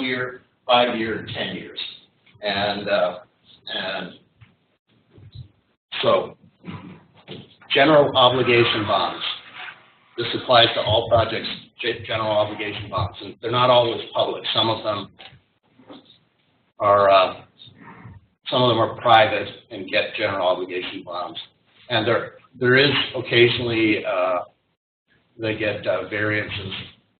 year, 5 year, 10 years. And so, general obligation bonds. This applies to all projects, general obligation bonds. And they're not always public. Some of them are private and get general obligation bonds. And there is occasionally they get variances,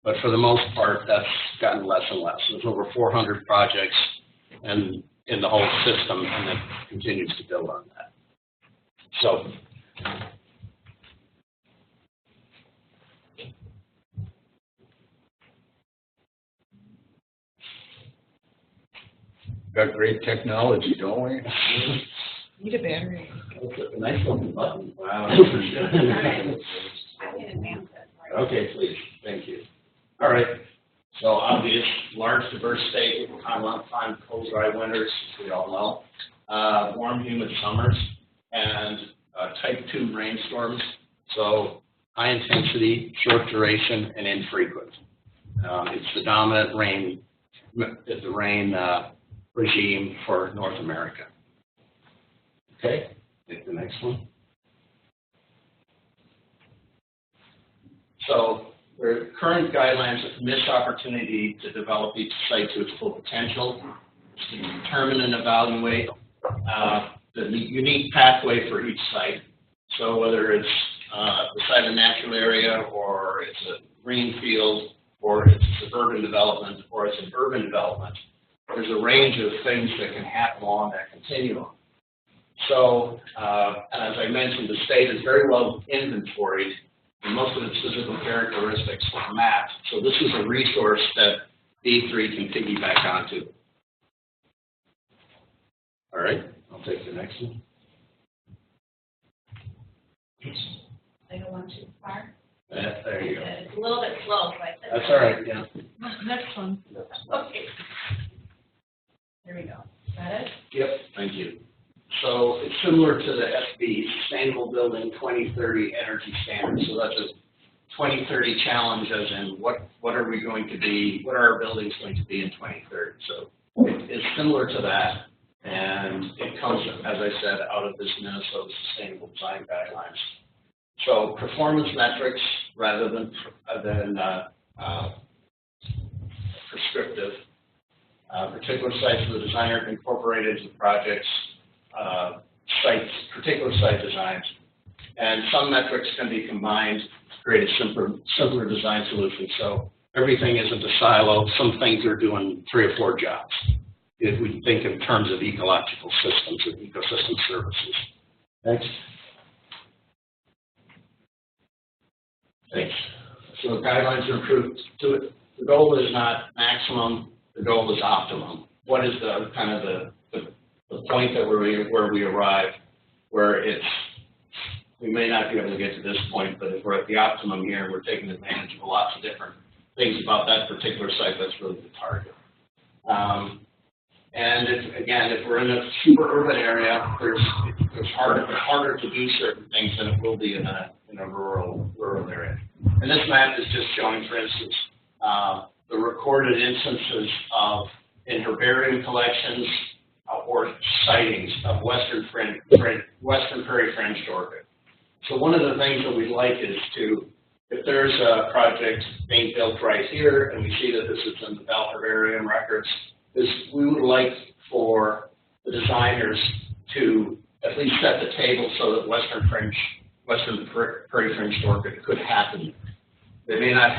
but for the most part, that's gotten less and less. There's over 400 projects and in the whole system, and it continues to build on that. So, got great technology, don't we? Need a battery. that's a nice looking button. Wow. I can advance it. Okay, please. Thank you. All right. So obvious, large, diverse state with time cold, dry winters, as we all know. Warm, humid summers, and type 2 rainstorms. So high intensity, short duration, and infrequent. It's the dominant rain regime for North America. Okay, take the next one. So the current guidelines have missed opportunity to develop each site to its full potential, to determine and evaluate the unique pathway for each site. So whether it's the site of a natural area, or it's a green field, or it's a suburban development, or it's an urban development, there's a range of things that can happen along that continuum. So, as I mentioned, the state is very well inventoried, and most of its physical characteristics are mapped. So this is a resource that D3 can piggyback onto. All right, I'll take the next one. I don't want too far. There you go. It's a little bit slow, so I said. That's all right, yeah. Next one. Okay. There we go. Got it? Yep, thank you. So it's similar to the SB, Sustainable Building 2030 Energy Standards. So that's a 2030 challenge, as in what are we going to be, what are our buildings going to be in 2030? So it's similar to that, and it comes, as I said, out of this Minnesota Sustainable Design Guidelines. So performance metrics rather than prescriptive. Particular sites of the designer can incorporate into the project's particular site designs. And some metrics can be combined to create a simpler design solution. So everything isn't a silo. Some things are doing 3 or 4 jobs, if we think in terms of ecological systems or ecosystem services. Next. Thanks. So the guidelines are improved to it. The goal is not maximum, the goal is optimum. What is the kind of the point that where we arrive, where we may not be able to get to this point, but if we're at the optimum here, we're taking advantage of lots of different things about that particular site that's really the target. And if we're in a super urban area, it's harder to do certain things than it will be in a rural area. And this map is just showing, for instance, the recorded instances in herbarium collections or sightings of Western Prairie Fringed Orchid. So one of the things that we like is if there's a project being built right here, and we see that this is in the Bell Herbarium records, we would like for the designers to at least set the table so that Western Prairie Fringed Orchid could happen. They may not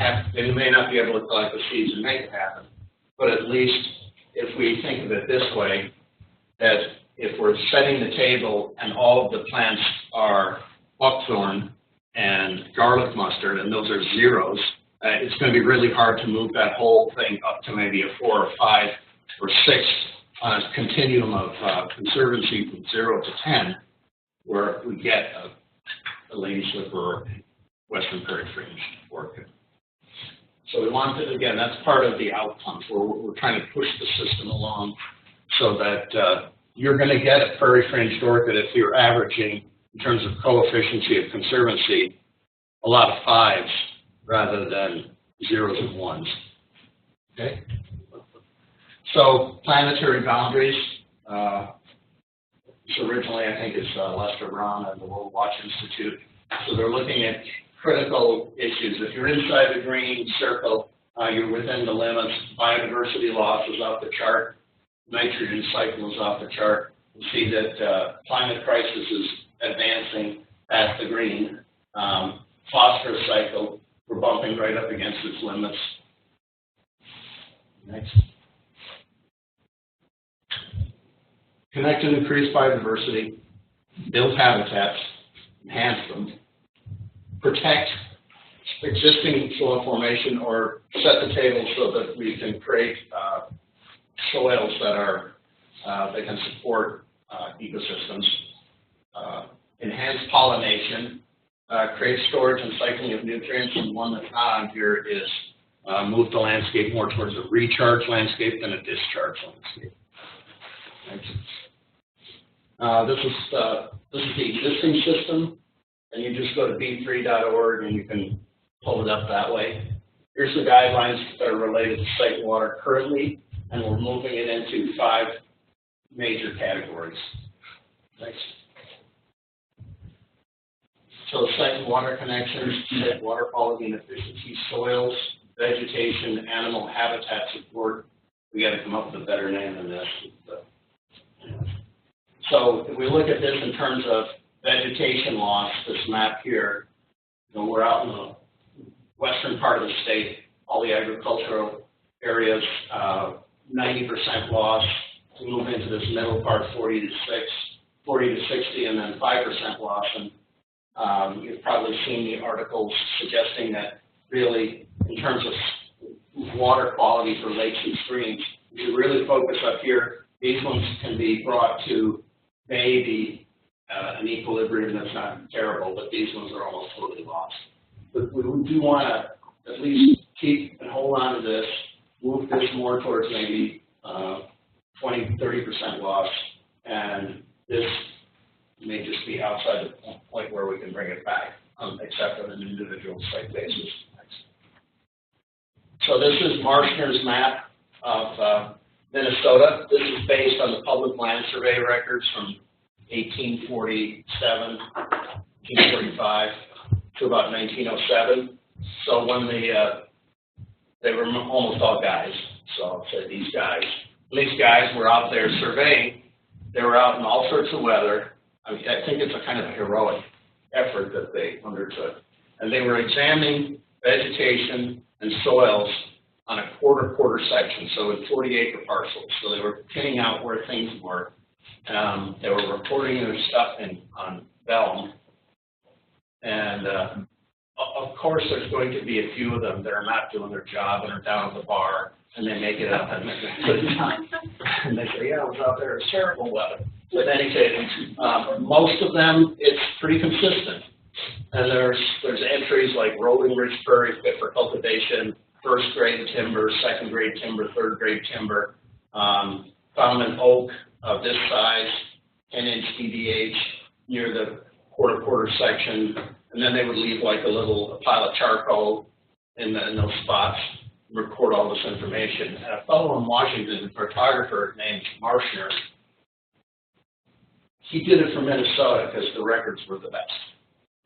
be able to collect the seeds and make it happen, but at least if we think of it this way, that if we're setting the table and all of the plants are buckthorn and garlic mustard, and those are zeros, it's going to be really hard to move that whole thing up to maybe a 4 or 5 or 6 on a continuum of conservancy from 0 to 10, where we get a ladyslip or Western Prairie Fringed Orchid. So we wanted, again, that's part of the outcomes. We're trying to push the system along so that you're going to get a Prairie Fringed Orchid if you're averaging, in terms of coefficient of conservancy, a lot of 5s rather than 0s and 1s. Okay? So Planetary Boundaries, so originally I think it's Lester Brown at the World Watch Institute. So they're looking at critical issues. If you're inside the green circle, you're within the limits. Biodiversity loss is off the chart. Nitrogen cycle is off the chart. You see that climate crisis is advancing past the green. Phosphorus cycle, we're bumping right up against its limits. Next. Connect and increase biodiversity, build habitats, enhance them, protect existing soil formation or set the table so that we can create soils that are that can support ecosystems, enhance pollination, create storage and cycling of nutrients, and one that's not on here is move the landscape more towards a recharge landscape than a discharge landscape. This is the existing system, and you just go to b3.org and you can pull it up that way. Here's the guidelines that are related to site water currently, and we're moving it into 5 major categories. Next. So site water connections, site water quality and efficiency, soils, vegetation, animal habitat support. We got to come up with a better name than this. So if we look at this in terms of vegetation loss, this map here, you know, we're out in the western part of the state, all the agricultural areas, 90% loss. We move into this middle part, 40 to 60, and then 5% loss. And you've probably seen the articles suggesting that really, in terms of water quality for lakes and streams, if you really focus up here, these ones can be brought to maybe an equilibrium that's not terrible, but these ones are almost totally lost. But we do want to at least keep and hold on to this, move this more towards maybe 20, 30% loss, and this may just be outside the point where we can bring it back, except on an individual site basis. So this is Marshner's map of Minnesota. This is based on the public land survey records from 1847, 1845 to about 1907. So when they were almost all guys, so I'll say these guys. When these guys were out there surveying, they were out in all sorts of weather. I mean, I think it's a kind of a heroic effort that they undertook. And they were examining vegetation and soils on a quarter section, so in 40-acre parcels. So they were pinning out where things were. They were reporting their stuff on vellum. And of course, there's going to be a few of them that are not doing their job and are down at the bar, and they make it up and make a good time. And they say, yeah, I was out there, it's terrible weather. But in any case, most of them, it's pretty consistent. And there's entries like rolling ridge prairie fit for cultivation, first grade timber, second grade timber, third grade timber, found an oak of this size, 10-inch DBH near the quarter section, and then they would leave like a pile of charcoal in those spots, record all this information. And a fellow in Washington, a photographer named Marshner, he did it for Minnesota because the records were the best.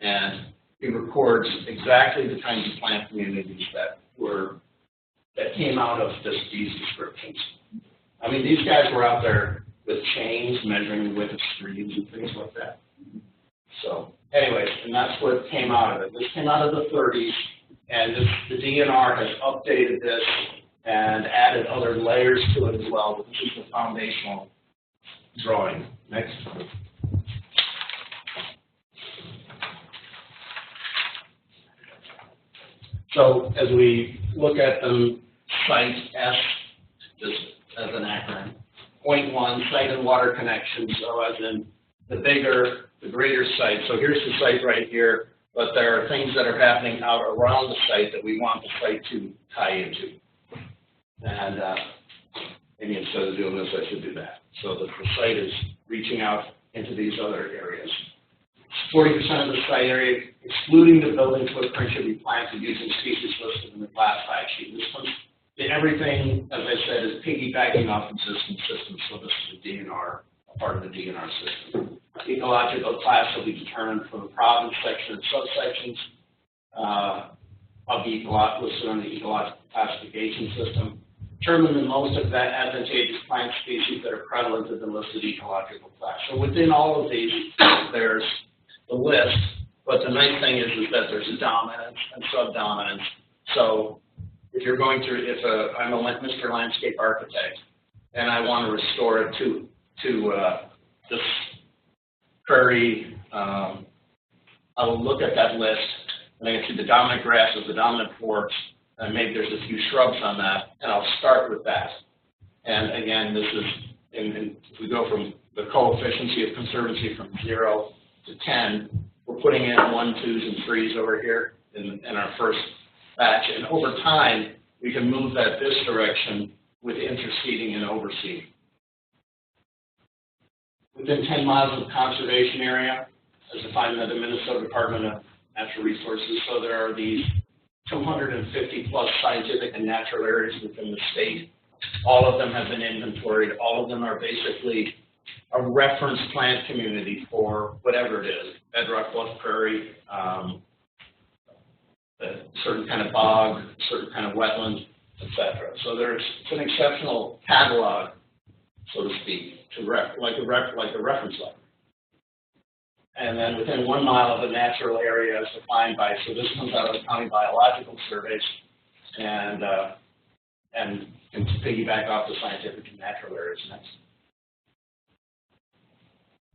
And he records exactly the kinds of plant communities that came out of these descriptions. I mean, these guys were out there with chains measuring the width of streams and things like that. So, anyways, and that's what came out of it. This came out of the 30s, and the DNR has updated this and added other layers to it as well. But this is the foundational drawing. Next. So as we look at them, site S, just as an acronym. Point 1, site and water connections, so as in the greater site. So here's the site right here, but there are things that are happening out around the site that we want the site to tie into. And maybe instead of doing this, I should do that. So that the site is reaching out into these other areas. 40% of the site area, excluding the building footprint, should be planted using species listed in the class 5 sheet. This one's everything, as I said, is piggybacking off existing systems. So this is a DNR, a part of the DNR system. Ecological class will be determined from the province section and subsections of the listed on the ecological classification system. Determine the most of that advantageous plant species that are prevalent in the listed ecological class. So within all of these, there's the list, but the nice thing is that there's a dominance and subdominance. So if you're going through, I'm a Mr. Landscape Architect, and I want to restore it to this prairie, I will look at that list, and I can see the dominant grasses, the dominant forests, and maybe there's a few shrubs on that, and I'll start with that. And again, this is, if we go from the coefficient of conservancy from 0 to 10, we're putting in 1s, 2s, and 3s over here in our first batch. And over time, we can move that this direction with interseeding and overseeding. Within 10 miles of the conservation area, as defined by the Minnesota Department of Natural Resources, so there are these 250 plus scientific and natural areas within the state. All of them have been inventoried. All of them are basically a reference plant community for whatever it is, bedrock bluff prairie, a certain kind of bog, certain kind of wetland, etc. So it's an exceptional catalog, so to speak, like a reference library. And then within 1 mile of the natural area is defined by, so this comes out of the county biological surveys, and can piggyback off the scientific and natural areas next.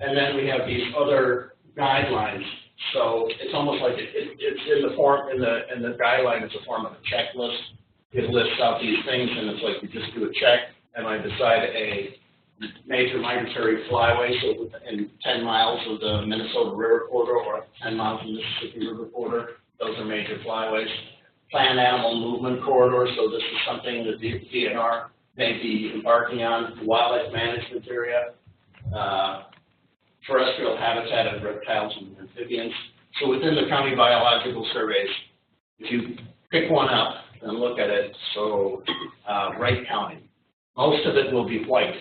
And then we have these other guidelines. So it's almost like it's in the form, in the guideline, it's a form of a checklist. It lists out these things, and it's like you just do a check, and I decide a major migratory flyway, so within 10 miles of the Minnesota River Corridor or 10 miles of the Mississippi River Corridor, those are major flyways. Planned animal movement corridor, so this is something that the DNR may be embarking on. Wildlife management area, terrestrial habitat of reptiles and amphibians. So within the county biological surveys, if you pick one up and look at it, so Wright County, most of it will be white,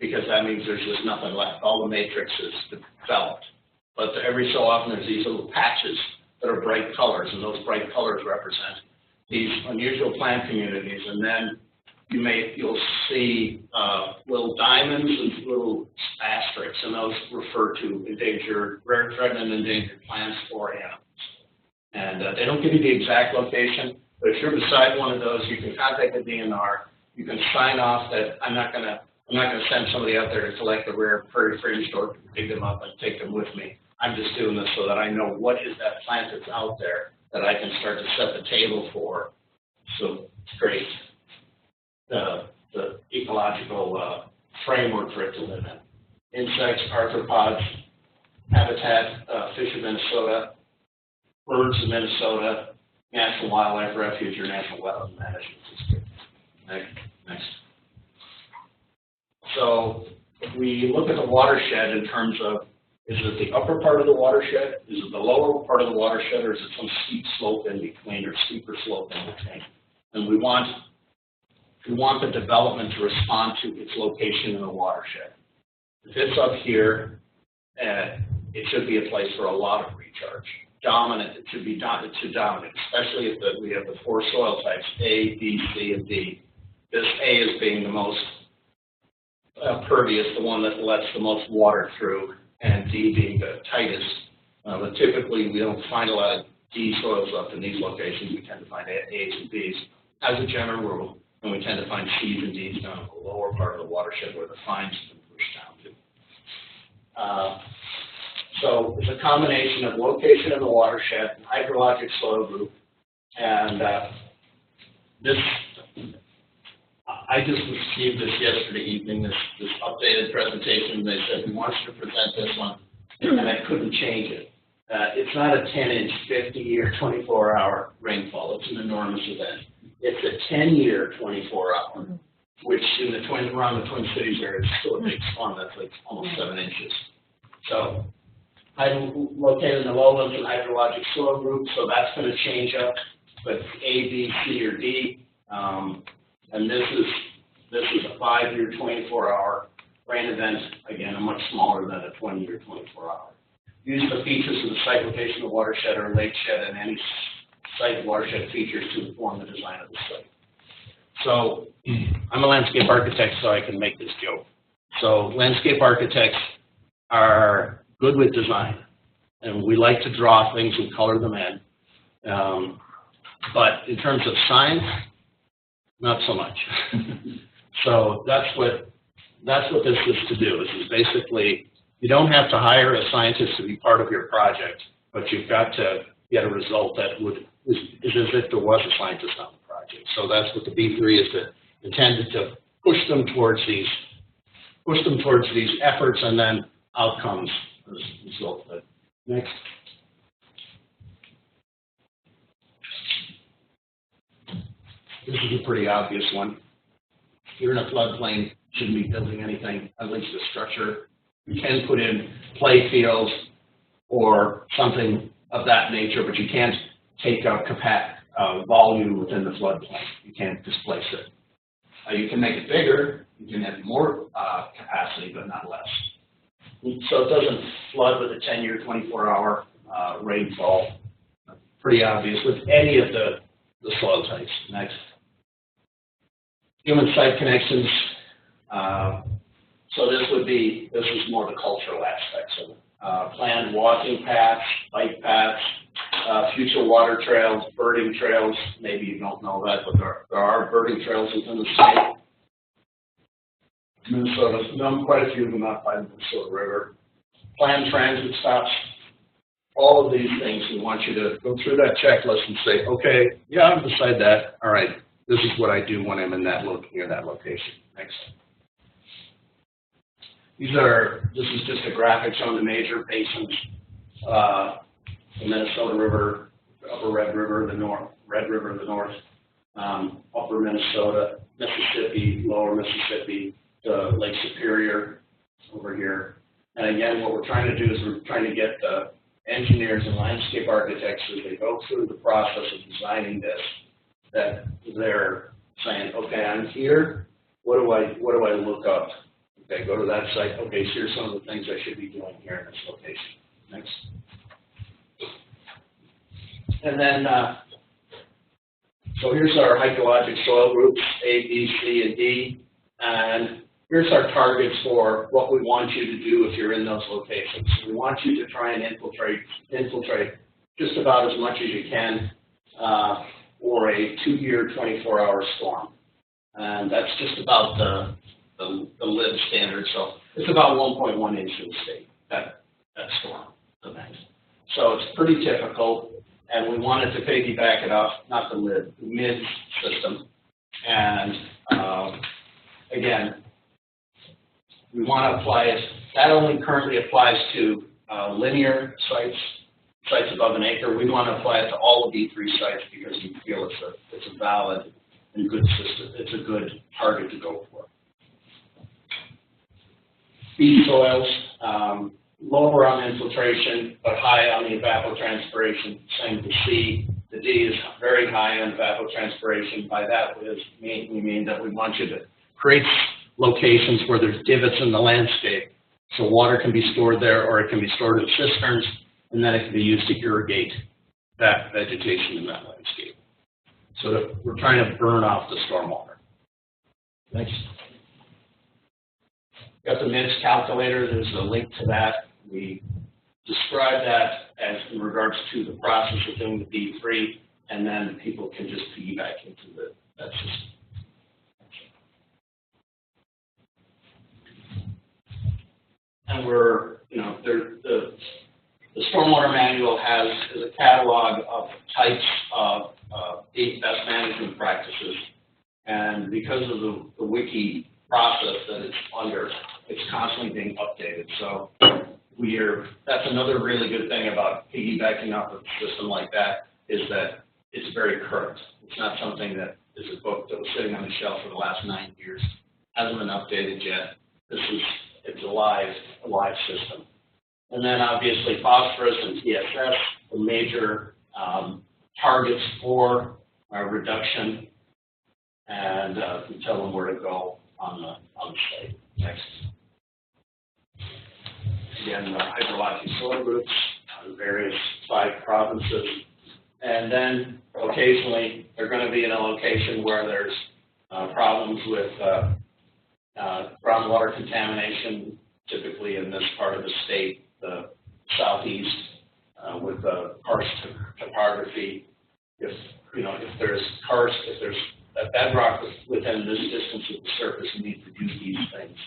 because that means there's just nothing left. All the matrix is developed. But every so often there's these little patches that are bright colors, and those bright colors represent these unusual plant communities. And then you'll see little diamonds and little asterisks, and those refer to endangered, rare, threatened, and endangered plants or animals. And they don't give you the exact location, but if you're beside one of those, you can contact the DNR. You can sign off that I'm not going to send somebody out there to collect the rare prairie fringed or dig them up and take them with me. I'm just doing this so that I know what is that plant that's out there that I can start to set the table for. So it's great. The ecological framework for it to live in. Insects, arthropods, habitat, fish of Minnesota, birds of Minnesota, National Wildlife Refuge, or National Wetland Management System. Next. So if we look at the watershed in terms of, is it the upper part of the watershed, is it the lower part of the watershed, or is it some steep slope in between, or steeper slope in between? And we want the development to respond to its location in the watershed. If it's up here, it should be a place for a lot of recharge. Dominant, it should be dominant, especially if we have the 4 soil types, A, B, C, and D. This A is being the most pervious, the one that lets the most water through, and D being the tightest. But typically, we don't find a lot of D soils up in these locations. We tend to find A's and B's as a general rule, and we tend to find C's and D's down in the lower part of the watershed where the fines have been pushed down to. So it's a combination of location in the watershed, hydrologic soil group, and this. I just received this yesterday evening, this updated presentation. They said, we want you to present this one, and I couldn't change it. It's not a 10-inch, 50 or 24-hour rainfall. It's an enormous event. It's a 10-year, 24-hour, which around the Twin Cities area is still a big storm. That's like almost 7 inches. So I'm located in the lowlands and hydrologic soil group, so that's going to change up. But A, B, C, or D, And this is a 5-year, 24-hour rain event, again, much smaller than a 20-year, 24-hour. Use the features of the site location of the watershed or lake shed and any site watershed features to inform the design of the site. So I'm a landscape architect, so I can make this joke. So landscape architects are good with design, and we like to draw things and color them in. But in terms of science, not so much. So that's what this is to do. This is basically, you don't have to hire a scientist to be part of your project, but you've got to get a result that is as if there was a scientist on the project. So that's what the B3 is intended to push them towards these efforts and then outcomes as a result of it. Next. This is a pretty obvious one. If you're in a floodplain, you shouldn't be building anything, at least a structure. You can put in play fields or something of that nature, but you can't take up volume within the floodplain. You can't displace it. You can make it bigger. You can have more capacity, but not less. So it doesn't flood with a 10-year, 24-hour rainfall. Pretty obvious with any of the soil types. Next. Human site connections. So this is more the cultural aspects of it. Planned walking paths, bike paths, future water trails, birding trails. Maybe you don't know that, but there are birding trails within the state. Minnesota's done quite a few of them out by the Minnesota River. Planned transit stops. All of these things, we want you to go through that checklist and say, okay, yeah, I'm beside that. All right, this is what I do when I'm in that near that location. Next. This is just a graphic showing the major basins. The Minnesota River, Upper Red River, the north, Red River in the north, Upper Minnesota, Mississippi, Lower Mississippi, the Lake Superior over here. And again, what we're trying to do is we're trying to get the engineers and landscape architects, as they go through the process of designing this, that they're saying, okay, I'm here. What do I look up? Okay, go to that site. Okay, so here's some of the things I should be doing here in this location. Next. And then, so here's our hydrologic soil groups, A, B, C, and D. And here's our targets for what we want you to do if you're in those locations. We want you to try and infiltrate just about as much as you can for a 2-year, 24-hour storm. And that's just about the LIB standard. So it's about 1.1 inch in the state, that storm event. So it's pretty typical, and we wanted to piggyback it off, not the LIB, the MIDS system. And again, we want to apply it. That only currently applies to linear sites above an acre. We want to apply it to all of E3 sites because we feel it's a valid and good system. It's a good target to go for. B soils, lower on infiltration, but high on the evapotranspiration. Same with C. The D is very high on evapotranspiration. By that we mean that we want you to create locations where there's divots in the landscape, so water can be stored there, or it can be stored in cisterns, and then it can be used to irrigate that vegetation in that landscape. So that we're trying to burn off the stormwater. Next. Got the MIDS calculator. There's a link to that. We describe that as in regards to the process of doing the B3, and then people can just piggyback into that system. And we're, the stormwater manual is a catalog of types of best management practices, and because of the wiki process that it's under, it's constantly being updated. So that's another really good thing about piggybacking off of a system like that, is that it's very current. It's not something that is a book that was sitting on the shelf for the last 9 years, hasn't been updated yet. It's a live system. And then obviously phosphorus and TSS, the major targets for reduction. and we tell them where to go on the site. Next. Again, the hydrologic soil groups, various 5 provinces, and then occasionally they're going to be in a location where there's problems with groundwater contamination, typically in this part of the state, the southeast, with the karst topography. If there's karst, if there's a bedrock within this distance of the surface, you need to do these things,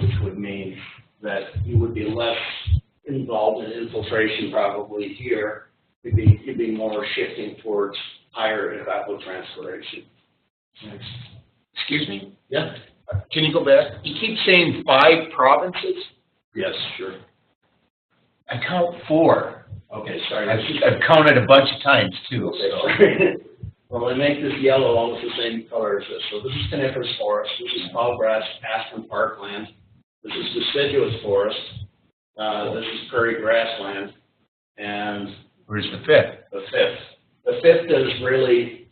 which would mean that you would be less involved in infiltration probably here. You'd be more shifting towards higher evapotranspiration. Next. Excuse me? Yeah. Can you go back? You keep saying 5 provinces? Yes, sure. I count 4. Okay, sorry. I've counted a bunch of times too. Okay, So. sorry. Well, I make this yellow almost the same color as this. So this is coniferous forest. This is tallgrass, aspen parkland. This is deciduous forest. This is prairie grassland. And Where's the 5th? the fifth is really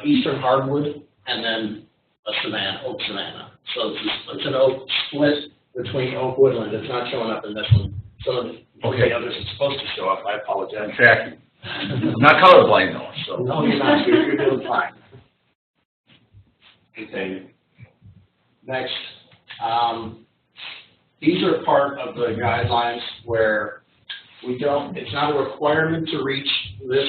eastern hardwood and then a savanna, oak savanna. So it's an oak split between oak woodland. It's not showing up in this one. Some of the others it's supposed to show up. I apologize. Exactly. I'm not colorblind though, so. No, you're not. You're doing fine. Okay. Next. These are part of the guidelines where we don't, it's not a requirement to reach this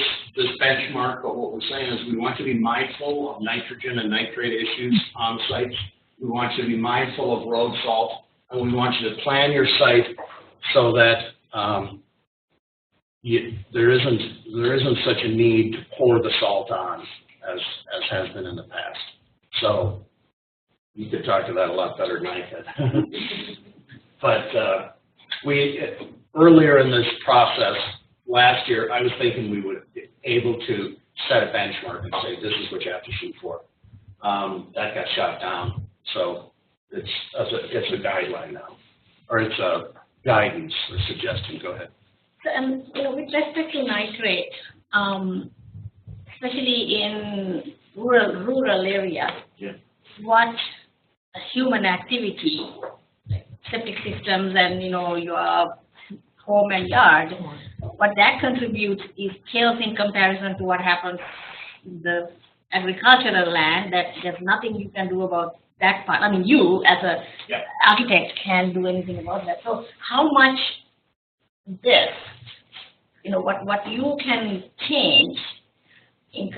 benchmark, but what we're saying is we want to be mindful of nitrogen and nitrate issues on sites. We want you to be mindful of road salt, and we want you to plan your site so that there isn't such a need to pour the salt on as has been in the past. So you could talk to that a lot better than I could. But earlier in this process, last year, I was thinking we would be able to set a benchmark and say, this is what you have to shoot for. That got shot down. So it's a guideline now, or it's a guidance or suggestion. Go ahead. So, with respect to nitrate, especially in rural areas, what human activity, septic systems and, your home and yard, what that contributes is chaos in comparison to what happens in the agricultural land, that there's nothing you can do about that part. I mean, you as a architect can't do anything about that. So how much this, what you can change in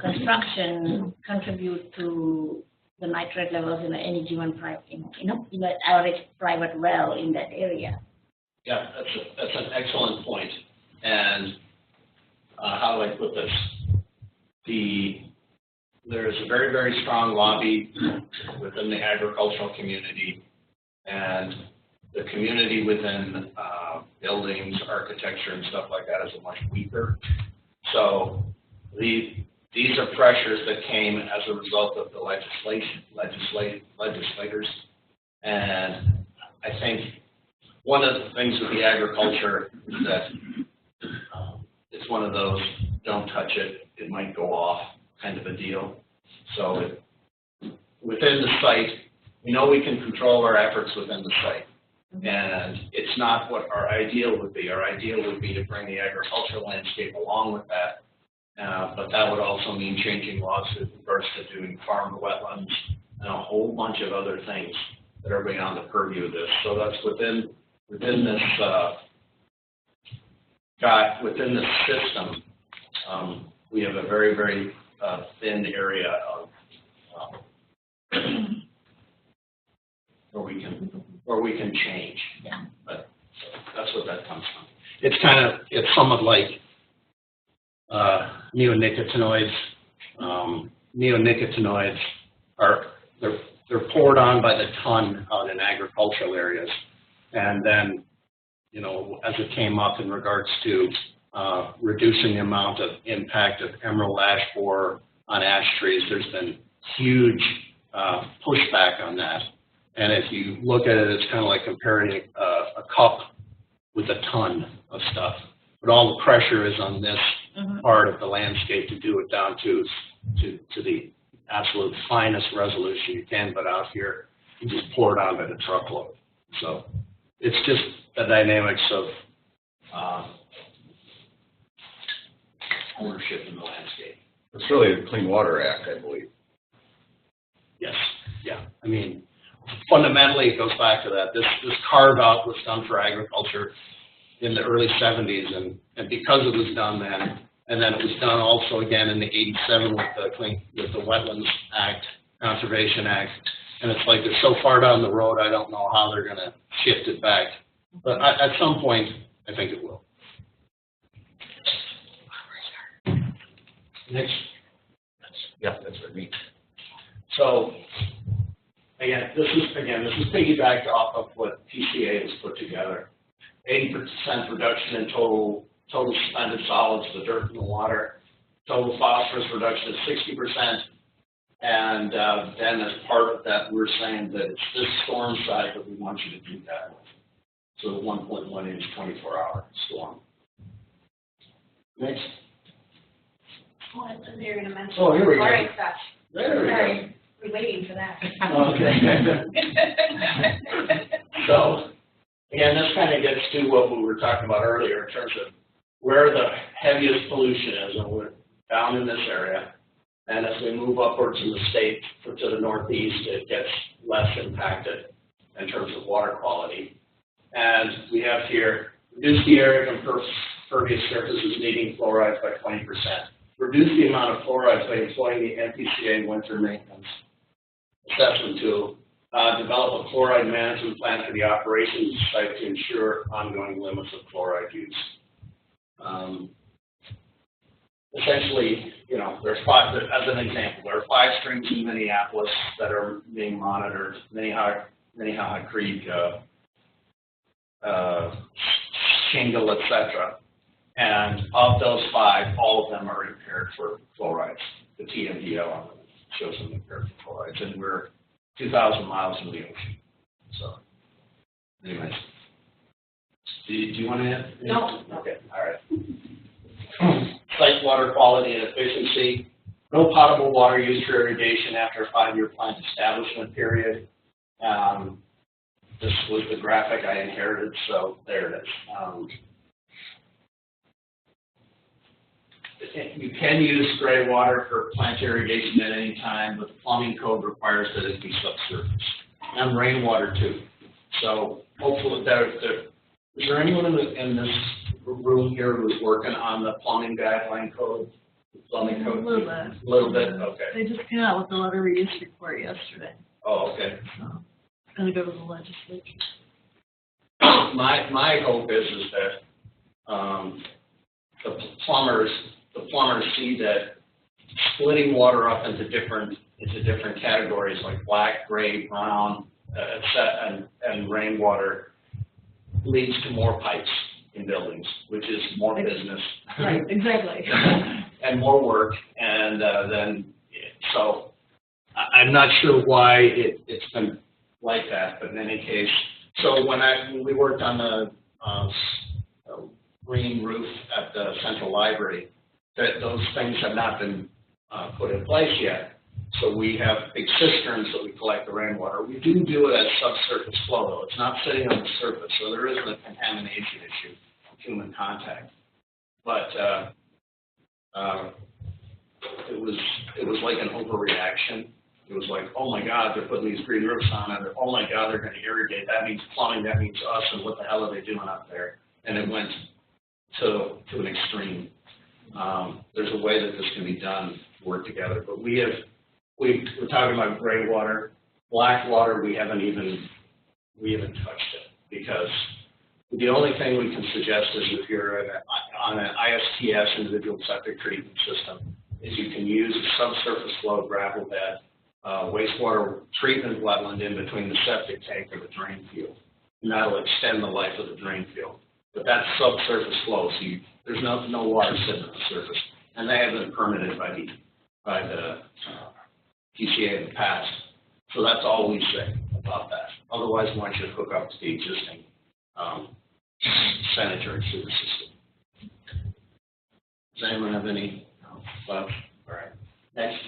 construction contribute to the nitrate levels in any given average private well in that area. Yeah, that's an excellent point. And how do I put this? There's a very, very strong lobby within the agricultural community, and the community within buildings, architecture, and stuff like that is much weaker. So these are pressures that came as a result of the legislators. And I think one of the things with the agriculture is that it's one of those don't touch it, it might go off kind of a deal. So within the site, we know we can control our efforts within the site. And it's not what our ideal would be. Our ideal would be to bring the agricultural landscape along with that. But that would also mean changing laws with regards to doing farm wetlands and a whole bunch of other things that are beyond the purview of this. So that's within this within this system. We have a very, very thin area of where we can change. Yeah. But that's what that comes from. It's somewhat like neonicotinoids. Neonicotinoids they're poured on by the ton out in agricultural areas, and then as it came up in regards to reducing the amount of impact of emerald ash borer on ash trees, there's been huge pushback on that. And if you look at it, it's kind of like comparing a cup with a ton of stuff. But all the pressure is on this part of the landscape to do it down to to the absolute finest resolution you can, but out here, you just pour it out in a truckload. So it's just the dynamics of ownership in the landscape. It's really a Clean Water Act, I believe. Yes, yeah. I mean, fundamentally, it goes back to that. This carve out was done for agriculture in the early 70s, and because it was done then, and then it was done also again in the 87 with the Wetlands Act, Conservation Act, and it's like they're so far down the road, I don't know how they're going to shift it back. But at some point, I think it will. Next. Yeah, that's what I mean. So, again, this is piggybacked off of what PCA has put together. 80% reduction in total suspended solids, the dirt and the water. Total phosphorus reduction is 60%. And then as part of that, we're saying that it's this storm size that we want you to do that with. So the 1.1 inch 24-hour storm. Next. Oh, I thought you were going to mention. Oh, here we go. Chloride stuff. There we go. Sorry, we're waiting for that. Okay. So, again, this kind of gets to what we were talking about earlier in terms of where the heaviest pollution is, and we're down in this area. And as we move upwards in the state to the northeast, it gets less impacted in terms of water quality. And we have here, reduce the area of impervious surfaces needing fluorides by 20%. Reduce the amount of fluorides by employing the NPCA winter maintenance assessment tool. Develop a chloride management plan for the operations site to ensure ongoing limits of chloride use. Essentially, you know, there's five, as an example, there are 5 streams in Minneapolis that are being monitored, Minnehaha Creek, Shingle, etc. And of those 5, all of them are impaired for fluorides. The TMDL on them shows them impaired for fluorides, and we're 2,000 miles from the ocean. So, anyways, do you want to add? No. Okay, all right. Site water quality and efficiency. No potable water used for irrigation after a 5-year plant establishment period. This was the graphic I inherited, so there it is. You can use gray water for plant irrigation at any time, but the plumbing code requires that it be subsurface. And rainwater too. So hopefully is there anyone in this room here who's working on the plumbing guideline code? Plumbing code? A little bit. A little bit, okay. They just came out with the letter of use report yesterday, Oh, okay. so it's gonna go to the legislature. My hope is that the plumbers see that splitting water up into different categories like black, gray, brown, and rainwater leads to more pipes in buildings, which is more business. Right, exactly. And more work, and then, so I'm not sure why it's been like that, but in any case, so when we worked on the green roof at the Central Library, those things have not been put in place yet. So we have big cisterns that we collect the rainwater. We do it as subsurface flow, though. It's not sitting on the surface, so there isn't a contamination issue with human contact. But it was like an overreaction. It was like, oh my God, they're putting these green roofs on, and oh my God, they're going to irrigate. That means plumbing. That means us. And what the hell are they doing up there? And it went to an extreme. There's a way that this can be done, work together. But we're talking about gray water, black water. We haven't touched it, because the only thing we can suggest is if you're on an ISTS, individual septic treatment system, is you can use a subsurface flow gravel bed, wastewater treatment wetland in between the septic tank or the drain field, and that'll extend the life of the drain field. But that's subsurface flow, so there's no water sitting on the surface, and they have been permitted by the PCA in the past. So that's all we say about that. Otherwise, why don't you hook up to the existing sanitary sewer system? Does anyone have any thoughts? All right. Next.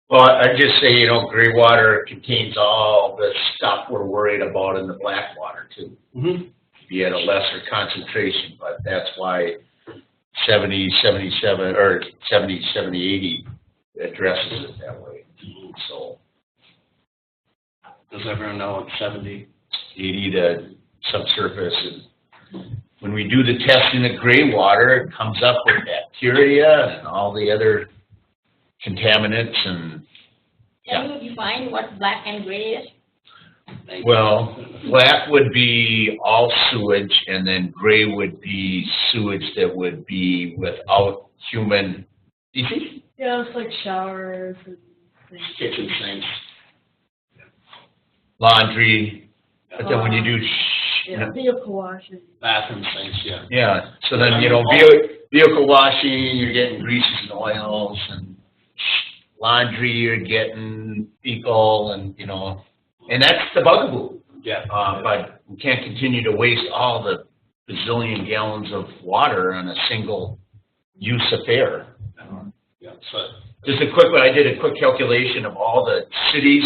Well, I'd just say, you know, gray water contains all the stuff we're worried about in the black water too. Mm-hmm. Be at a lesser concentration, but that's why 70, 77, or 70, 80 addresses it that way. So Does everyone know it's 70? 80 to subsurface. And when we do the testing of gray water, it comes up with bacteria and all the other contaminants and Can you define what black and gray is? well, black would be all sewage, and then gray would be sewage that would be without human feces. Yeah, it's like showers and things. Kitchen sinks. Laundry, but then when you do, Yeah, vehicle washing. Bathroom sinks, yeah. yeah, so then, you know, vehicle washing, you're getting greases and oils, and laundry, you're getting fecal, and, you know, and that's the bugaboo. Yeah. But we can't continue to waste all the bazillion gallons of water on a single use affair. Yeah, so, Just a quick one, I did a quick calculation of all the cities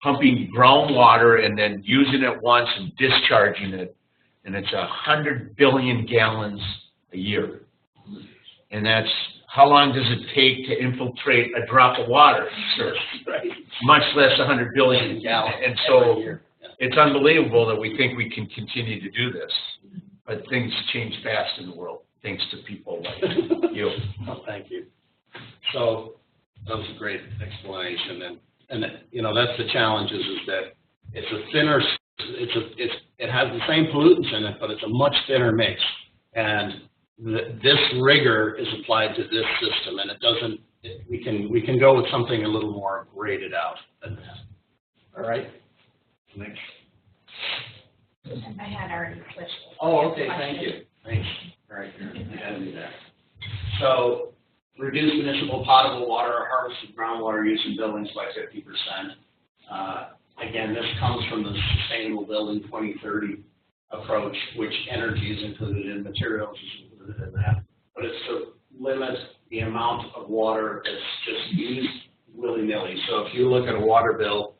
pumping groundwater and then using it once and discharging it, and it's 100 billion gallons a year. And that's, how long does it take to infiltrate a drop of water, sir? right. Much less 100 billion gallons. And so Every year. Yeah. it's unbelievable that we think we can continue to do this. But things change fast in the world, thanks to people like you. Oh, thank you. So that was a great explanation, and you know, that's the challenge is that it's a thinner, it has the same pollutants in it, but it's a much thinner mix, and this rigor is applied to this system, and it doesn't. We can go with something a little more graded out than that. All right. Next. I had already switched. Oh, okay. Thank you. Thanks. All right, you had me there. So, reduce municipal potable water or harvested groundwater use in buildings by 50%. Again, this comes from the Sustainable Building 2030 approach, which energy is included in, materials is included in that. But it's to limit the amount of water that's just used willy-nilly. So if you look at a water bill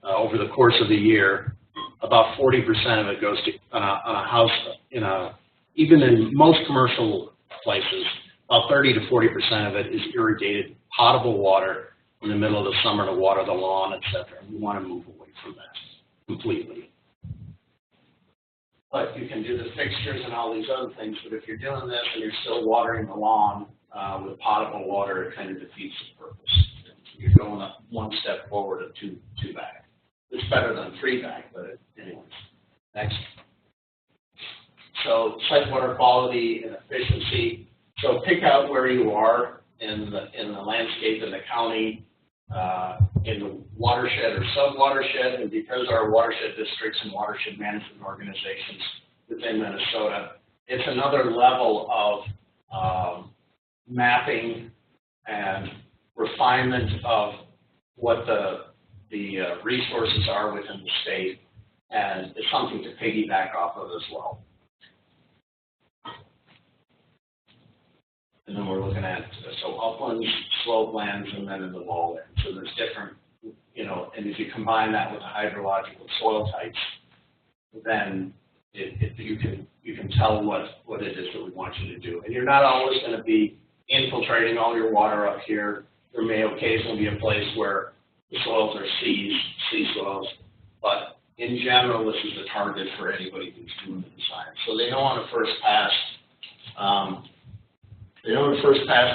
over the course of the year, about 40% of it goes to on a house, even in most commercial places, about 30 to 40% of it is irrigated potable water in the middle of the summer to water the lawn, etc. We want to move away from that completely. But you can do the fixtures and all these other things, but if you're doing this and you're still watering the lawn with potable water, it kind of defeats the purpose. You're going up one step forward and two back. It's better than 3 back, but anyways. Next. So site water quality and efficiency. So pick out where you are in the landscape in the county, in the watershed or sub-watershed, and because our watershed districts and watershed management organizations within Minnesota, it's another level of mapping and refinement of what the resources are within the state, and it's something to piggyback off of as well. And then we're looking at, so uplands, slopelands, and then in the lowlands. So there's different, and if you combine that with the hydrological soil types, then you can tell what it is that we want you to do. And you're not always going to be infiltrating all your water up here. There may occasionally be a place where the soils are sea soils, but in general, this is the target for anybody who's doing the design. So they know on a first pass,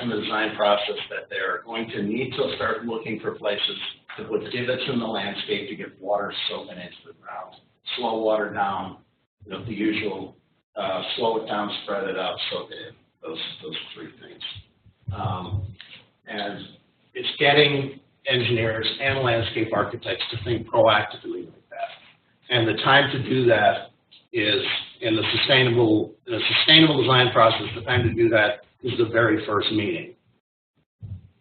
in the design process that they're going to need to start looking for places to put divots in the landscape to get water soaking into the ground. Slow water down, the usual, slow it down, spread it out, soak it in, those 3 things. And it's getting engineers and landscape architects to think proactively like that. And the time to do that is in the sustainable design process. The time to do that is the very first meeting.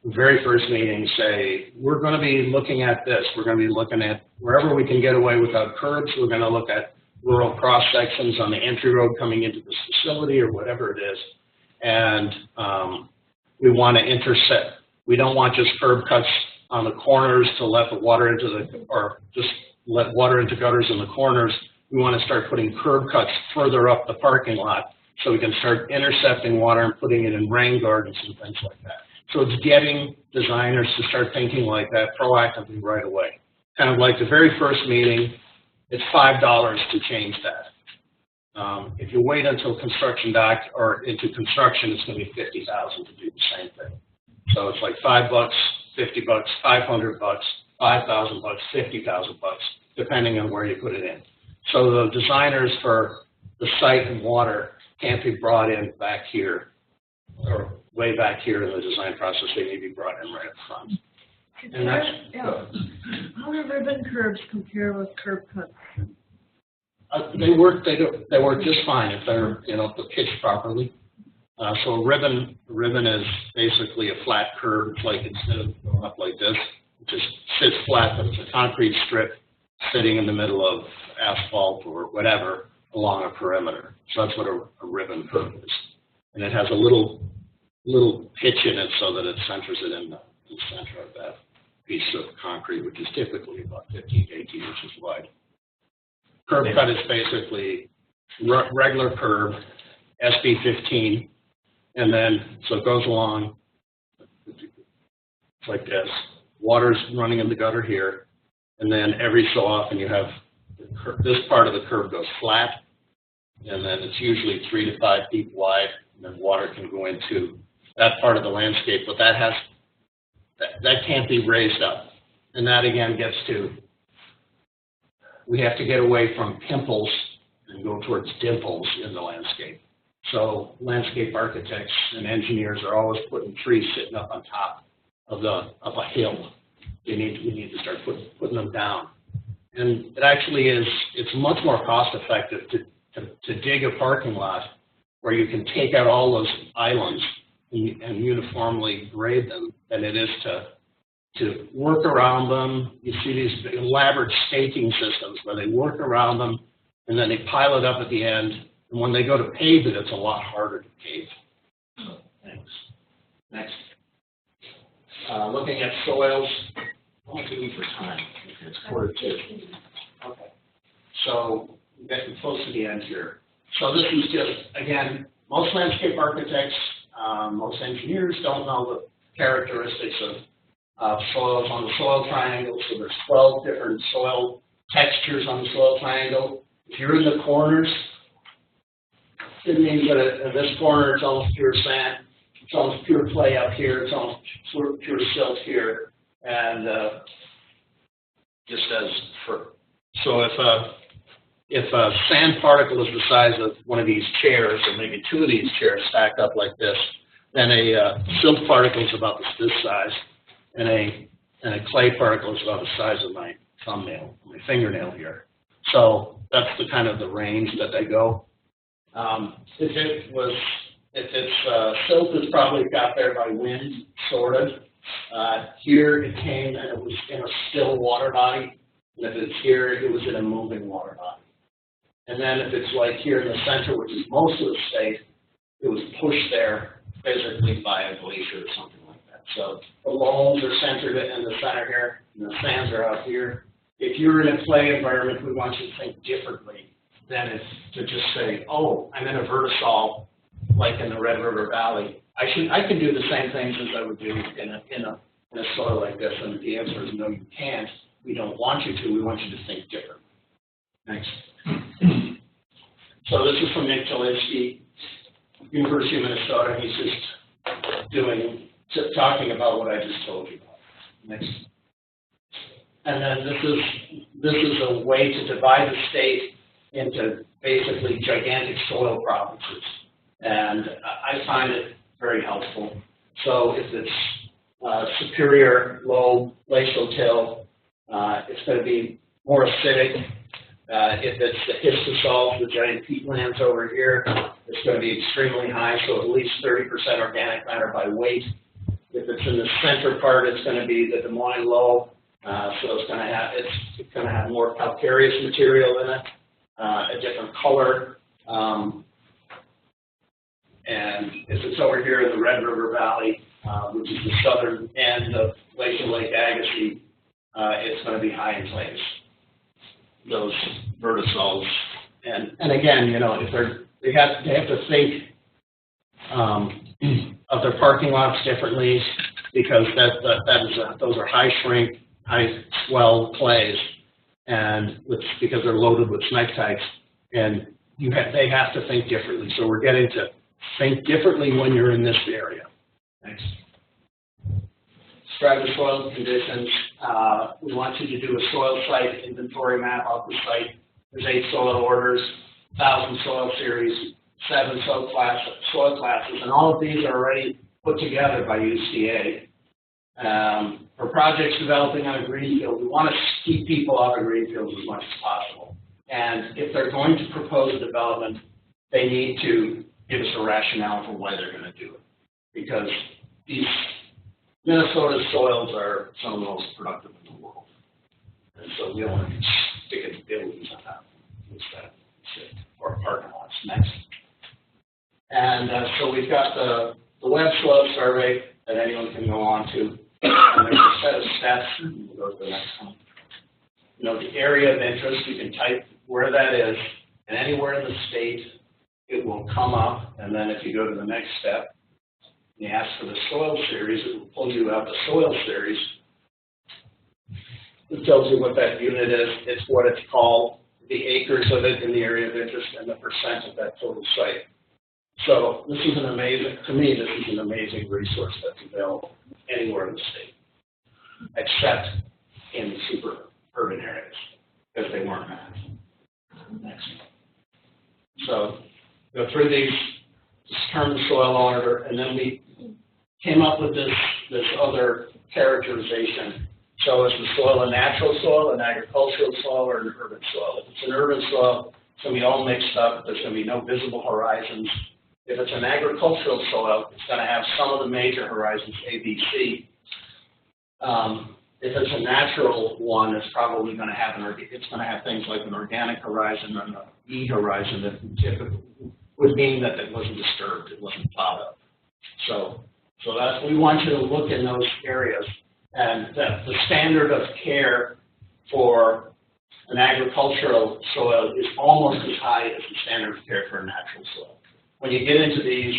The very first meeting, say, we're going to be looking at this. We're going to be looking at wherever we can get away without curbs. We're going to look at rural cross sections on the entry road coming into this facility or whatever it is. And we want to intersect. We don't want just curb cuts on the corners to let the water into the, or just let water into gutters in the corners. We want to start putting curb cuts further up the parking lot so we can start intercepting water and putting it in rain gardens and things like that. So it's getting designers to start thinking like that proactively right away. Kind of like the very first meeting, it's $5 to change that. If you wait until construction or into construction, it's going to be $50,000 to do the same thing. So it's like $5, $50, $500, $5,000, $50,000, depending on where you put it in. So the designers for the site and water can't be brought in back here or way back here in the design process. They need to be brought in right up front. And that's How do ribbon curbs compare with curb cuts? they work just fine if they're, you know, pitched properly. So a ribbon is basically a flat curb. It's like, instead of going up like this, it just sits flat, but it's a concrete strip sitting in the middle of asphalt or whatever along a perimeter. So that's what a ribbon curb is. And it has a little pitch in it so that it centers it in the center of that piece of concrete, which is typically about 15 to 18 inches wide. Curb cut is basically regular curb, SB 15, and then, so it goes along like this. Water's running in the gutter here, and then every so often you have this part of the curb goes flat, and then it's usually 3 to 5 feet wide, and then water can go into that part of the landscape, but that can't be raised up. And that again gets to, we have to get away from pimples and go towards dimples in the landscape. So landscape architects and engineers are always putting trees sitting up on top of a hill. We need to start putting them down. And it actually is, it's much more cost effective to dig a parking lot where you can take out all those islands and uniformly grade them than it is to work around them. You see these elaborate staking systems where they work around them and then they pile it up at the end. And when they go to pave it, it's a lot harder to pave. Thanks. Next. Looking at soils. What am I doing for time? It's 1:45. Okay. So we're getting close to the end here. So this is just, again, most landscape architects, most engineers don't know the characteristics of soils on the soil triangle. So there's 12 different soil textures on the soil triangle. If you're in the corners, it means that in this corner it's almost pure sand. It's almost pure clay up here. It's almost pure silt here. And just as for, so if a sand particle is the size of one of these chairs, or maybe 2 of these chairs stacked up like this, then a silt particle is about this size, and a clay particle is about the size of my thumbnail, my fingernail here. So that's the kind of the range that they go. If it's silt, it's probably got there by wind, sort of. Here it came and it was in a still water body, and if it's here, it was in a moving water body. And then if it's like here in the center, which is most of the state, it was pushed there physically by a glacier or something like that. So the loams are centered in the center here, and the sands are out here. If you're in a clay environment, we want you to think differently than if to just say, oh, I'm in a vertisol, like in the Red River Valley. I can do the same things as I would do in a soil like this. And the answer is no, you can't. We don't want you to. We want you to think differently. Next. So this is from Nick Talinsky, University of Minnesota. He's just talking about what I just told you about. Next. And then this is a way to divide the state into basically gigantic soil provinces. And I find it very helpful. So if it's superior, low, glacial till, it's going to be more acidic. If it's the histosol, the giant peatlands over here, it's going to be extremely high, so at least 30% organic matter by weight. If it's in the center part, it's going to be the Des Moines low, so it's going to have more calcareous material in it, a different color. And if it's over here in the Red River Valley, which is the southern end of Lake Agassiz, it's going to be high in clays. Those vertisols, and again, you know, if they have to think of their parking lots differently, because those are high shrink, high swell clays, and because they're loaded with snipetites, and they have to think differently. So we're getting to think differently when you're in this area. Next. Describe the soil conditions. We want you to do a soil site inventory map of the site. There's 8 soil orders, 1,000 soil series, 7 soil classes, and all of these are already put together by UCA. For projects developing on a greenfield, we want to keep people off of greenfields as much as possible. And if they're going to propose a development, they need to give us a rationale for why they're going to do it. Because these Minnesota soils are some of the most productive in the world. And so we don't want to stick it to buildings on that instead, or parking lots. Next. And so we've got the web soil survey that anyone can go on to. And there's a set of steps. We'll go to the next one. You know, the area of interest, you can type where that is, and anywhere in the state, it will come up. And then if you go to the next step, and you ask for the soil series, it will pull you out the soil series. It tells you what that unit is. It's what it's called, the acres of it in the area of interest, and the percent of that total site. So this is an amazing, to me, this is an amazing resource that's available anywhere in the state, except in super urban areas, because they weren't mapped. Next. So go through these, determine the soil order, and then we came up with this other characterization. So is the soil a natural soil, an agricultural soil, or an urban soil? If it's an urban soil, it's going to be all mixed up. There's going to be no visible horizons. If it's an agricultural soil, it's going to have some of the major horizons, A, B, C. If it's a natural one, it's probably going to have things like an organic horizon and an E horizon that typically would mean that it wasn't disturbed, it wasn't plowed up. So that's, we want you to look in those areas, and that the standard of care for an agricultural soil is almost as high as the standard of care for a natural soil. When you get into these,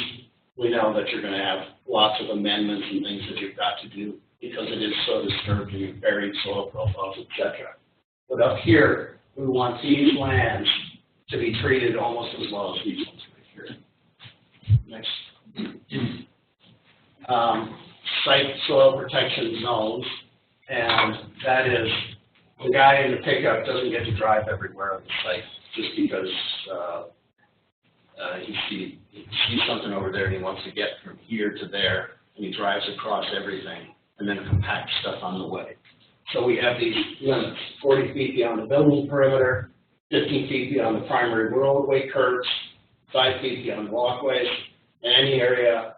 we know that you're going to have lots of amendments and things that you've got to do because it is so disturbed and you've buried soil profiles, etc. But up here, we want these lands to be treated almost as well as these ones right here. Next. Site soil protection zones, and that is the guy in the pickup doesn't get to drive everywhere on the site just because he sees something over there and he wants to get from here to there, and he drives across everything and then compacts stuff on the way. So we have these limits: 40 feet beyond the building perimeter, 15 feet beyond the primary roadway curves, 5 feet beyond walkways, and any area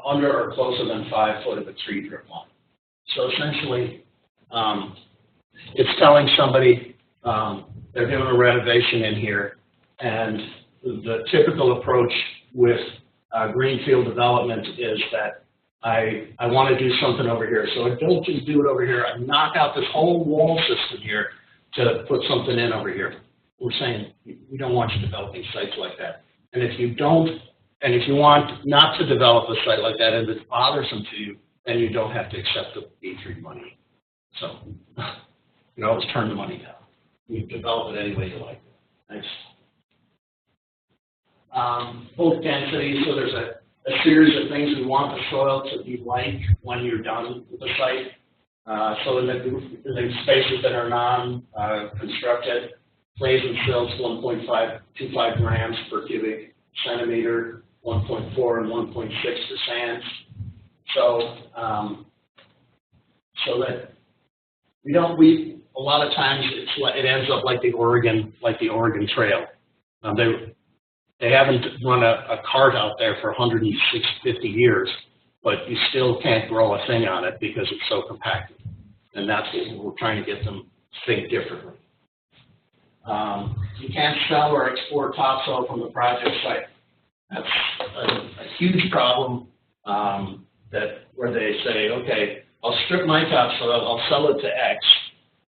under or closer than 5 foot of a tree drip line. So essentially, it's telling somebody they're doing a renovation in here, and the typical approach with greenfield development is that I want to do something over here. So I don't just do it over here. I knock out this whole wall system here to put something in over here. We're saying we don't want you developing sites like that. And if you don't, and if you want not to develop a site like that and it's bothersome to you, then you don't have to accept the B3 money. So you can always turn the money down. You develop it any way you like. Thanks. Bulk density, so there's a series of things we want the soil to be like when you're done with the site. So in the spaces that are non-constructed, clays and silts, 1.525 grams per cubic centimeter, 1.4 and 1.6 for sands. So that a lot of times it ends up like the Oregon Trail. They haven't run a cart out there for 150 years, but you still can't grow a thing on it because it's so compacted. And that's what we're trying to get them to think differently. You can't sell or export topsoil from the project site. That's a huge problem. where they say, okay, I'll strip my topsoil, I'll sell it to X,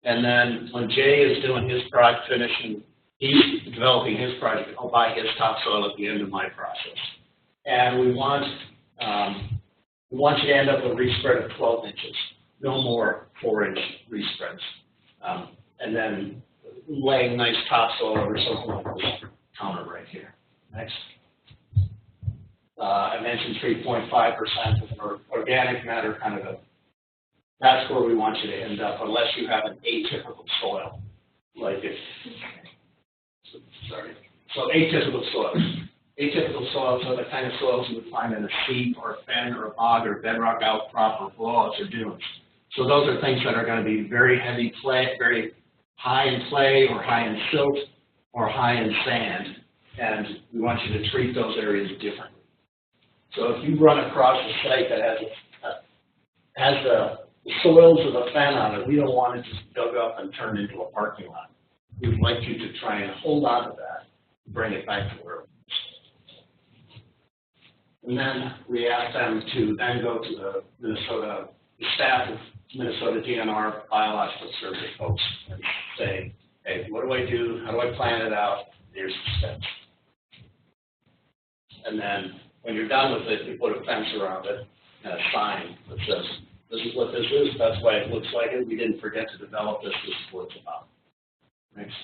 and then when Jay is doing his project, finishing, he's developing his project, I'll buy his topsoil at the end of my process. And we want you to end up with a respread of 12 inches, no more 4-inch respreads. And then laying nice topsoil over something like this counter right here. Next. I mentioned 3.5% of organic matter, kind of that's where we want you to end up, unless you have an atypical soil. Like if, sorry. So atypical soils. Atypical soils are the kind of soils you would find in a seep or a fen or a bog or bedrock outcrop or blowouts or dunes. So those are things that are going to be very heavy clay, very high in clay or high in silt or high in sand, and we want you to treat those areas differently. So if you run across a site that has the soils of a fen on it, we don't want it just dug up and turned into a parking lot. We'd like you to try and hold on to that and bring it back to where it was. And then we ask them to then go to the staff of Minnesota DNR Biological Survey folks and say, hey, what do I do? How do I plan it out? Here's the steps. And then when you're done with it, you put a fence around it and a sign that says, this is what this is, that's why it looks like it. We didn't forget to develop this, this is what it's about. Next.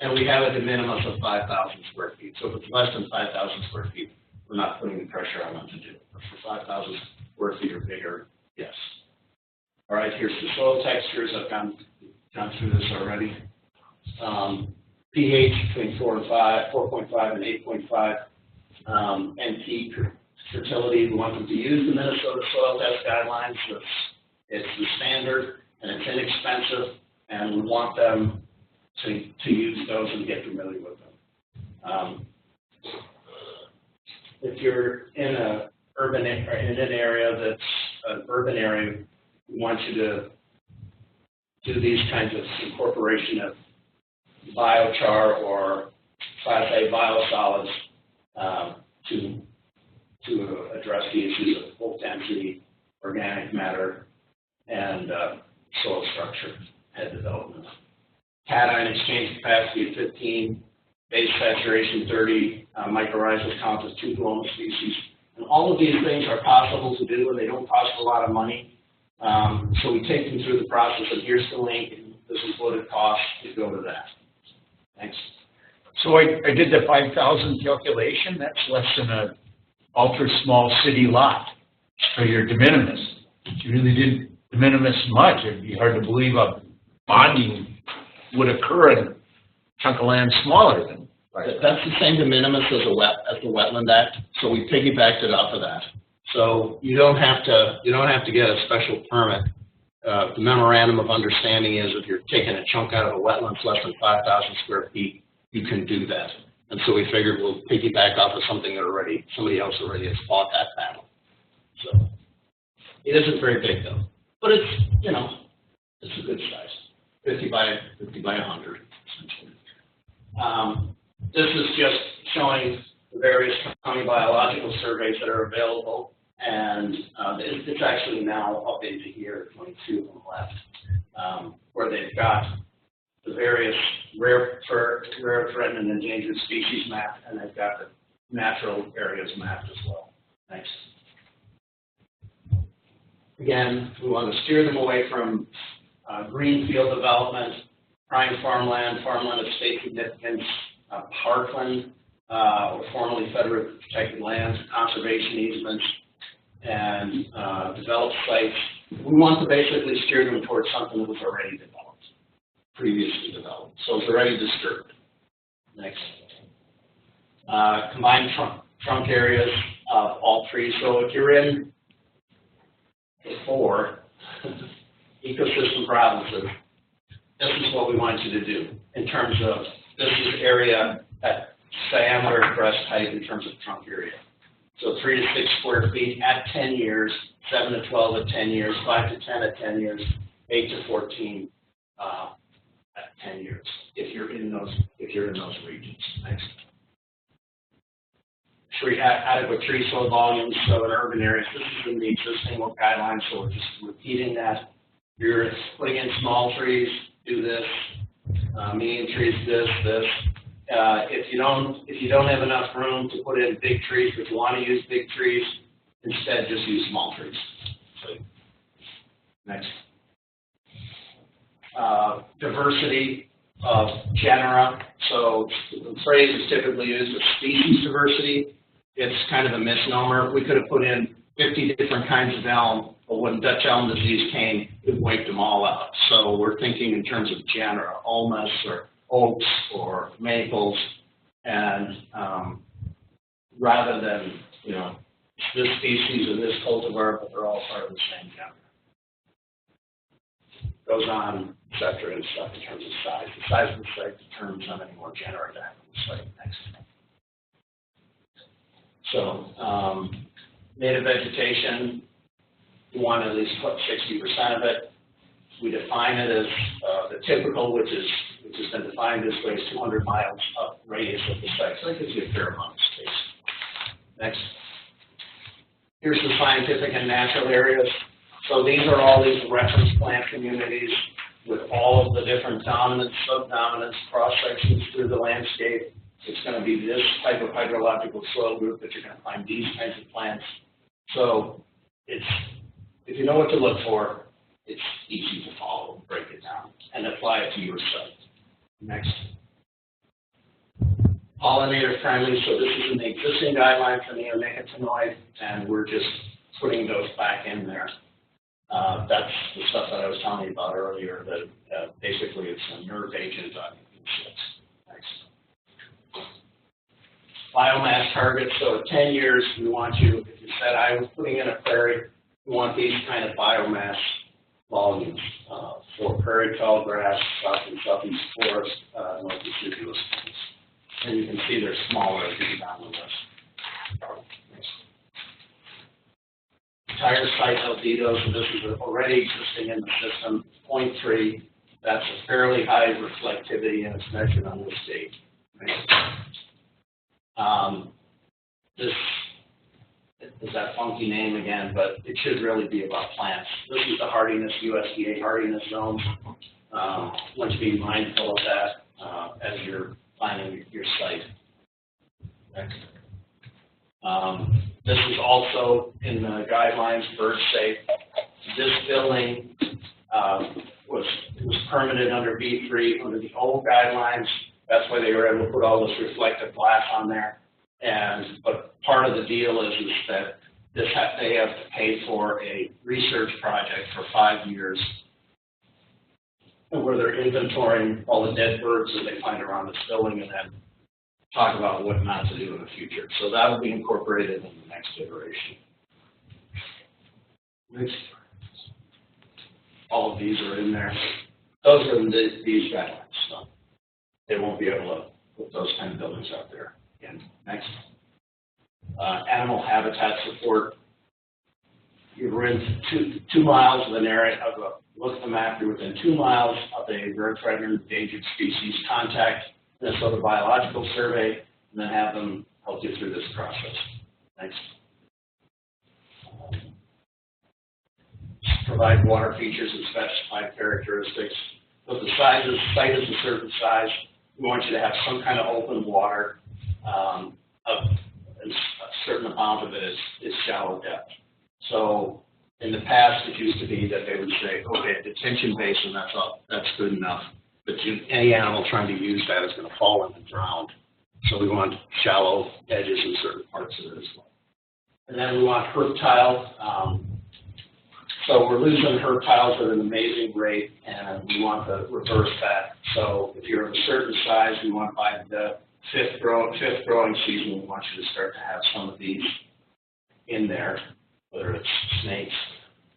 And we have a de minimis of 5,000 square feet. So if it's less than 5,000 square feet, we're not putting the pressure on them to do it. But for 5,000 square feet or bigger, yes. All right, here's the soil textures. I've gone through this already. pH between 4.5 and 8.5. NP fertility, we want them to use the Minnesota Soil Test Guidelines. It's the standard, and it's inexpensive, and we want them to use those and get familiar with them. If you're in an urban area that's an urban area, we want you to do these kinds of incorporation of biochar or Class A biosolids to address the issues of full density, organic matter, and soil structure, head development. Cation exchange capacity of 15, base saturation 30, mycorrhizal count of 2 clonal species. And all of these things are possible to do, and they don't cost a lot of money. So we take them through the process of here's the link, and this is what it costs to go to that. Thanks. So I did the 5,000 calculation. That's less than an ultra small city lot for your de minimis. You really didn't de minimis much. It'd be hard to believe a bonding would occur in a chunk of land smaller than. That's the same de minimis as the Wetland Act. So we piggybacked it off of that. So you don't have to get a special permit. The memorandum of understanding is if you're taking a chunk out of a wetland less than 5,000 square feet, you can do that. And so we figured we'll piggyback off of something that somebody else already has bought that panel. So it isn't very big though, but it's it's a good size, 50 by 100 essentially. This is just showing the various county biological surveys that are available, and it's actually now up into here, 22 on the left, where they've got the various rare, threatened, and endangered species mapped, and they've got the natural areas mapped as well. Thanks. Again, we want to steer them away from greenfield development, prime farmland of state significance, parkland, or formerly federally protected lands, conservation easements, and developed sites. We want to basically steer them towards something that was already developed, previously developed, so it's already disturbed. Next. Combined trunk areas of all trees. So if you're in the 4 ecosystem provinces, this is what we want you to do in terms of this is area at diameter, breast height in terms of trunk area. So 3 to 6 square feet at 10 years, 7 to 12 at 10 years, 5 to 10 at 10 years, 8 to 14 at 10 years. If you're in those regions. Next. adequate tree soil volumes, so in urban areas, this is in the existing guidelines, so we're just repeating that. You're putting in small trees, do this, medium trees, this. If you don't have enough room to put in big trees, but you want to use big trees, instead just use small trees. So, next. Diversity of genera. So the phrase is typically used with species diversity. It's kind of a misnomer. We could have put in 50 different kinds of elm, but when Dutch elm disease came, it wiped them all out. So we're thinking in terms of genera, ulmus or oaks or maples, and rather than, this species and this cultivar, but they're all part of the same genera. Goes on, et cetera, and stuff in terms of size. The size of the site determines how many more genera to have on the site. Next. So, native vegetation, we want to at least put 60% of it. We define it as the typical, which has been defined this way, is 200 miles up radius of the site. So that gives you a fair amount of space. Next. Here's the scientific and natural areas. So these are all these reference plant communities with all of the different dominants, subdominants, cross-sections through the landscape. It's going to be this type of hydrological soil group that you're going to find these kinds of plants. So if you know what to look for, it's easy to follow, break it down, and apply it to your site. Next. Pollinator friendly, so this is in the existing guidelines for neonicotinoid, and we're just putting those back in there. That's the stuff that I was telling you about earlier, that basically it's a nerve agent on insects. Next. Biomass targets, so at 10 years, we want you, if you said I was putting in a prairie, we want these kind of biomass volumes for prairie tallgrass, south and southeast forest, north deciduous plants. And you can see they're smaller as you go down the list. Entire site albedo, so this is already existing in the system, 0.3. That's a fairly high reflectivity, and it's measured on this date. This is that funky name again, but it should really be about plants. This is the hardiness, USDA hardiness zone. Want to be mindful of that as you're planning your site. Next. This is also in the guidelines, bird safe. This building was permitted under B3 under the old guidelines. That's why they were able to put all this reflective glass on there. But part of the deal is that they have to pay for a research project for 5 years where they're inventorying all the dead birds that they find around this building and then talk about what not to do in the future. So that will be incorporated in the next iteration. Next. All of these are in there. Those are in these guidelines, so they won't be able to put those kind of buildings out there again. Next. Animal habitat support. You're in 2 miles of an area of look at the map. You're within 2 miles of a rare, threatened, endangered species. Contact Minnesota Biological Survey, and then have them help you through this process. Next. Provide water features and specified characteristics. So if the site is a certain size, we want you to have some kind of open water. A certain amount of it is shallow depth. So in the past, it used to be that they would say, okay, a detention basin, that's good enough. But any animal trying to use that is going to fall in and drown. So we want shallow edges in certain parts of it as well. And then we want herb tile. So we're losing herb tiles at an amazing rate, and we want to reverse that. So if you're of a certain size, we want by the fifth growing season, we want you to start to have some of these in there, whether it's snakes,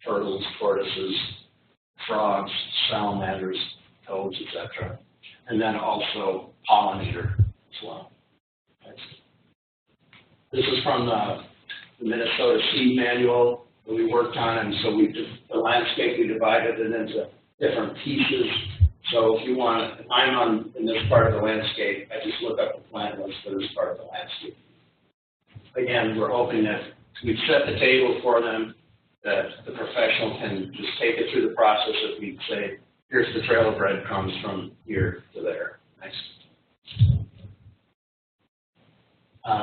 turtles, tortoises, frogs, salamanders, toads, etc. And then also pollinator as well. This is from the Minnesota Seed Manual that we worked on, and so the landscape, we divided it into different pieces. So if you want, if I'm in this part of the landscape, I just look up the plant list for this part of the landscape. again, we're hoping that we've set the table for them, that the professional can just take it through the process of we say, here's the trail of breadcrumbs from here to there. Next.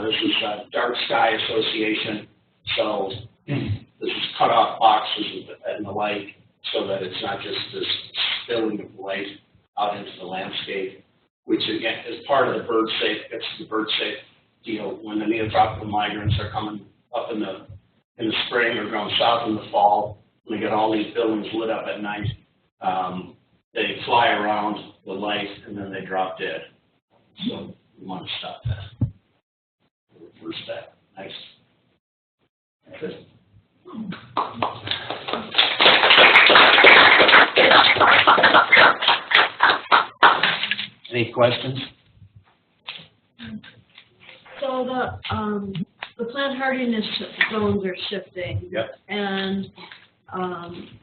This is Dark Sky Association. So this is cut off boxes and the light so that it's not just this spilling of light out into the landscape, which again is part of the bird safe. It's the bird safe deal. When the neotropical migrants are coming up in the spring or going south in the fall, we get all these buildings lit up at night. They fly around the light and then they drop dead. So we want to stop that. Reverse that. Nice. That's it. Any questions? So the plant hardiness zones are shifting. Yep. And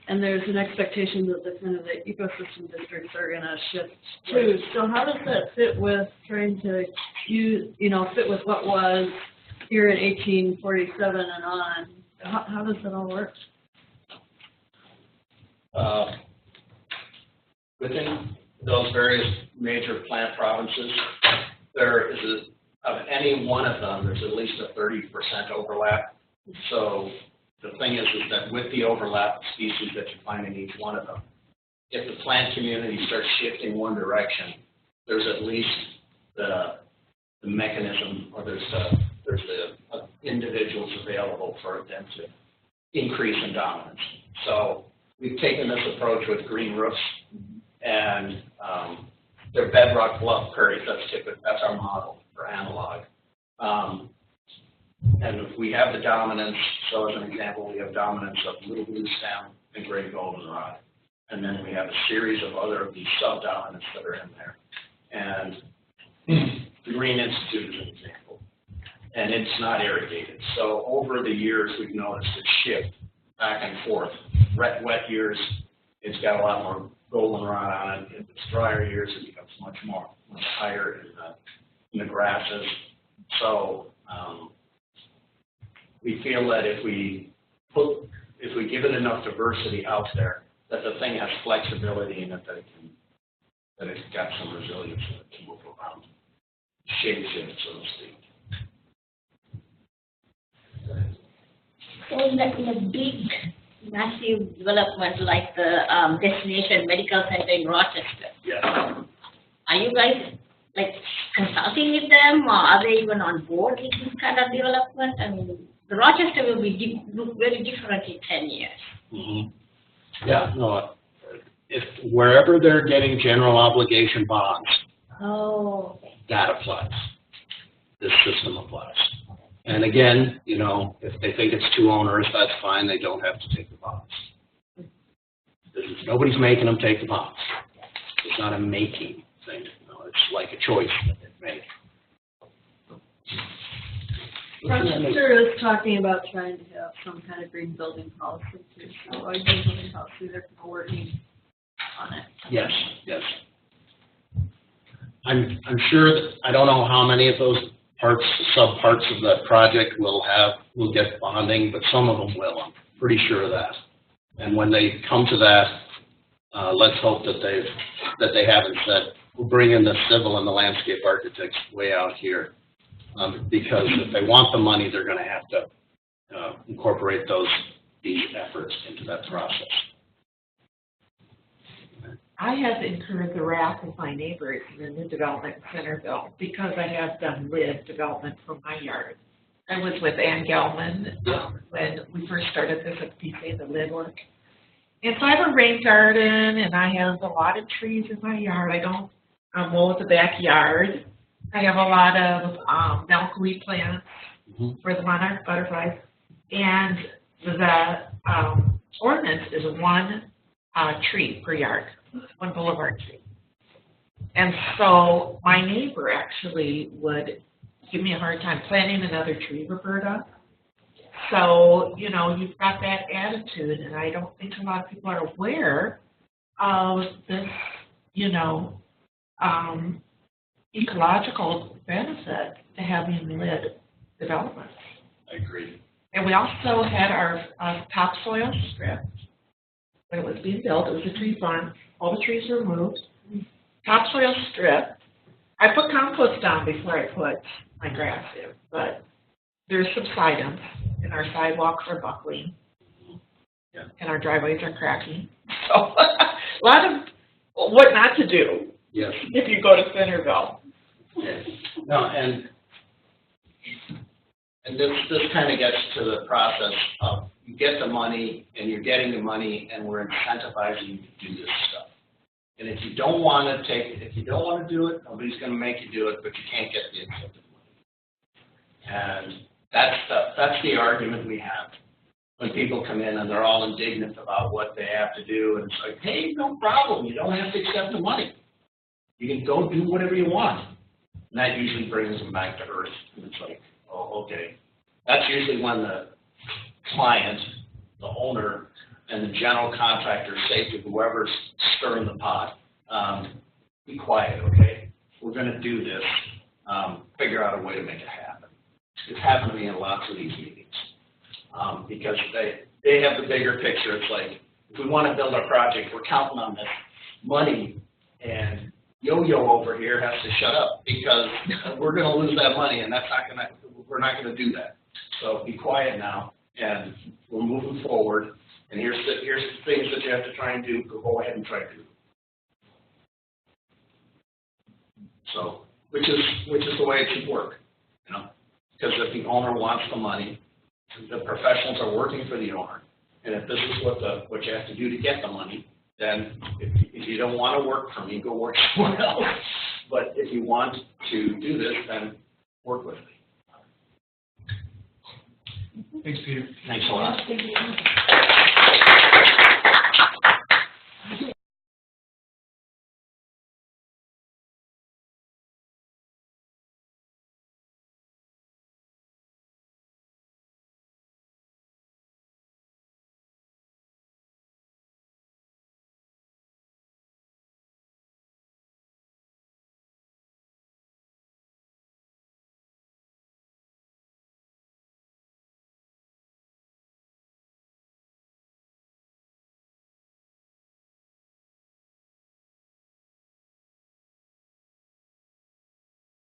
there's an expectation that the kind of the ecosystem districts are going to shift too. So how does that fit with trying to fit with what was here in 1847 and on? How does that all work? Within those various major plant provinces, there is of any one of them, there's at least a 30% overlap. So the thing is that with the overlap of species that you find in each one of them, if the plant community starts shifting one direction, there's at least the mechanism, or there's the individuals available for them to increase in dominance. So we've taken this approach with green roofs, and they're bedrock bluff prairies. That's our model for analog. And we have the dominance. So as an example, we have dominance of little blue stem and gray goldenrod, and then we have a series of other of these subdominants that are in there. And the Green Institute is an example, and it's not irrigated. So over the years, we've noticed it shift back and forth. Wet years, it's got a lot more goldenrod on it. If it's drier years, it becomes much higher in the grasses. So we feel that if we give it enough diversity out there, that the thing has flexibility in it, that it's got some resilience in it to move around, shape shift, so to speak. So in a big, massive development like the Destination Medical Center in Rochester, Yes. are you guys like consulting with them, or are they even on board with this kind of development? I mean, the Rochester will be look very different in 10 years. Mm-hmm. Yeah, no, if wherever they're getting general obligation bonds, Oh, okay. that applies. This system applies. And again, if they think it's too onerous, that's fine. They don't have to take the bonds. Nobody's making them take the bonds. It's not a making thing. It's like a choice that they make. Rochester is talking about trying to have some kind of green building policy too. So green building policy, they're working on it. Yes, yes. I'm sure that I don't know how many of those subparts of the project will get bonding, but some of them will. I'm pretty sure of that. And when they come to that, let's hope that they haven't said we'll bring in the civil and the landscape architects way out here, because if they want the money, they're going to have to incorporate these efforts into that process. I have incurred the wrath of my neighbors in the new development in Centerville because I have done lid development from my yard. I was with Ann Gelman when we first started this at PCA, the lid work. And so I have a rain garden, and I have a lot of trees in my yard. I don't mow the backyard. I have a lot of milkweed plants for the monarch butterflies. And the ordinance is one tree per yard, one boulevard tree. And so my neighbor actually would give me a hard time planting another tree, Roberta. So, you've got that attitude, and I don't think a lot of people are aware of this, ecological benefit to having lid developments. I agree. And we also had our topsoil strip. When it was being built, it was a tree farm. All the trees were removed. Topsoil strip. I put compost down before I put my grass in, but there's subsidence, and our sidewalks are buckling, Yeah. and our driveways are cracking. So a lot of what not to do Yes. if you go to Centerville. No, and this kind of gets to the process of you get the money and you're getting the money and we're incentivizing you to do this stuff. And if you don't want to do it, nobody's going to make you do it, but you can't get the incentive money. And that's the argument we have when people come in and they're all indignant about what they have to do. And it's like, hey, no problem. You don't have to accept the money. You can go do whatever you want. And that usually brings them back to earth. And it's like, oh, okay. That's usually when the client, the owner, and the general contractor say to whoever's stirring the pot, be quiet, okay? We're going to do this. Figure out a way to make it happen. It's happened to me in lots of these meetings because they have the bigger picture. It's like, if we want to build our project, we're counting on this money, and Yo-Yo over here has to shut up because we're going to lose that money, and we're not going to do that. So be quiet now, and we're moving forward. And here's the things that you have to try and do. Go ahead and try to do. So, which is the way it should work, you know? Because if the owner wants the money, the professionals are working for the owner, and if this is what you have to do to get the money, then if you don't want to work for me, go work somewhere else. But if you want to do this, then work with me. Thanks, Peter. Thanks a lot. Thank you.